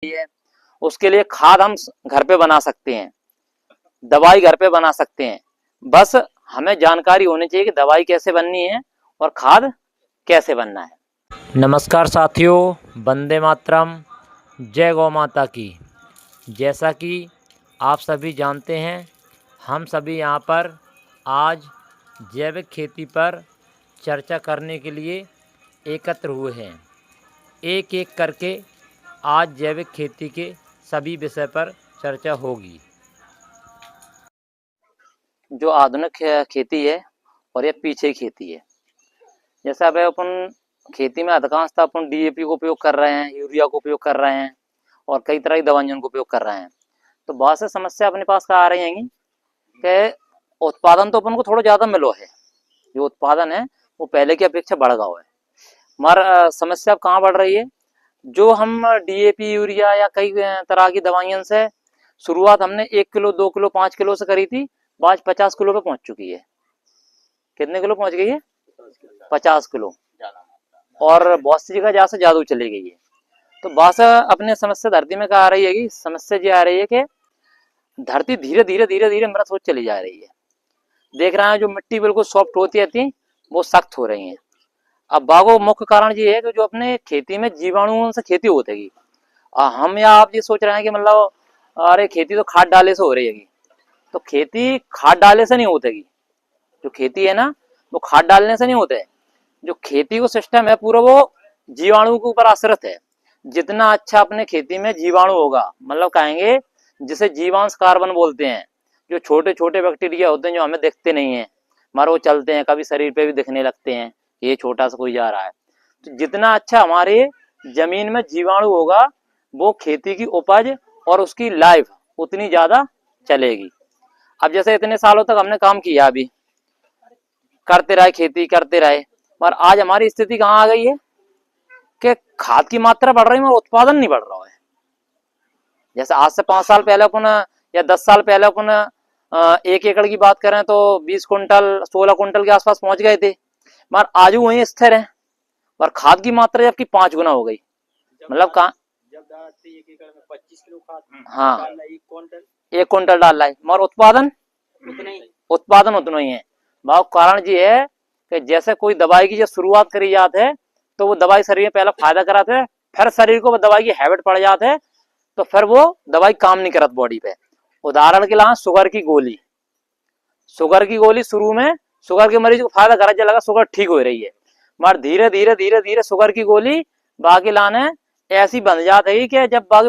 है, उसके लिए खाद हम घर पे बना सकते हैं, दवाई घर पे बना सकते हैं। बस हमें जानकारी होनी चाहिए कि दवाई कैसे बननी है और खाद कैसे बनना है। नमस्कार साथियों, वंदे मातरम, जय गौ माता की। जैसा कि आप सभी जानते हैं, हम सभी यहाँ पर आज जैविक खेती पर चर्चा करने के लिए एकत्र हुए हैं। एक एक करके आज जैविक खेती के सभी विषय पर चर्चा होगी। जो आधुनिक खेती है और ये पीछे खेती है। जैसे अब अपन खेती में अधिकांशतः अपन डीएपी को उपयोग कर रहे हैं, यूरिया को उपयोग कर रहे हैं और कई तरह की दवाइयों को उपयोग कर रहे हैं। तो बहुत से समस्या अपने पास आ रही हैं कि उत्पादन तो अपन को थोड़ा ज़्यादा मिलो है, जो उत्पादन है वो पहले की अपेक्षा बढ़ गया है, मगर समस्या अब कहाँ बढ़ रही है। जो हम डीएपी यूरिया या कई तरह की दवाइयों से शुरुआत हमने 1 किलो 2 किलो 5 किलो से करी थी, आज 50 किलो पे पहुंच चुकी है। कितने किलो पहुंच गई है? 50 किलो। और बहुत सी जगह जहाँ से जादू चली गई है। तो बस अपने समस्या धरती में क्या आ रही है कि समस्या ये आ रही है कि धरती धीरे धीरे धीरे धीरे मृत हो चली जा रही है। देख रहे हैं जो मिट्टी बिल्कुल सॉफ्ट होती थी वो सख्त हो रही है। अब बागो मुख्य कारण ये है कि जो अपने खेती में जीवाणुओं से खेती होती, हम या आप ये सोच रहे हैं कि मतलब अरे खेती तो खाद डाले से हो रही है। तो खेती खाद डालने से नहीं होती। जो खेती है ना वो खाद डालने से नहीं होता है। जो खेती को सिस्टम है पूरा वो जीवाणु के ऊपर आश्रित है। जितना अच्छा अपने खेती में जीवाणु होगा, मतलब कहेंगे जिसे जीवांश कार्बन बोलते हैं, जो छोटे छोटे बैक्टीरिया होते हैं जो हमें दिखते नहीं है मगर वो चलते हैं, कभी शरीर पे भी दिखने लगते हैं, ये छोटा सा कोई जा रहा है। तो जितना अच्छा हमारे जमीन में जीवाणु होगा वो खेती की उपज और उसकी लाइफ उतनी ज्यादा चलेगी। अब जैसे इतने सालों तक हमने काम किया, अभी करते रहे, खेती करते रहे, पर आज हमारी स्थिति कहाँ आ गई है कि खाद की मात्रा बढ़ रही है और उत्पादन नहीं बढ़ रहा है। जैसे आज से 5 साल पहले अपन या 10 साल पहले अपन 1 एकड़ की बात करें तो 20 कुंटल 16 कुंटल के आसपास पहुंच गए थे, मगर आज वहीं स्थिर है। पर खाद की मात्रा जबकि 5 गुना हो गई। मतलब कहाँ जब 1 एकड़ में 25 किलो खाद, हाँ, 1 कुंटल डाल रहा है, मगर उत्पादन उतना ही है। कारण ये है कि जैसे कोई दवाई की जब शुरुआत करी जाती है तो वो दवाई शरीर में पहले फायदा कराते हैं, फिर शरीर को दवाई की हैबिट पड़ जाते है तो फिर वो दवाई काम नहीं करत बॉडी पे। उदाहरण के लिए शुगर की गोली शुरू में शुगर के मरीज को फायदा करा, लगा शुगर ठीक हो रही है, मगर धीरे धीरे धीरे धीरे शुगर की गोली बाकी लाने ऐसी बन जाती है कि जब बाकी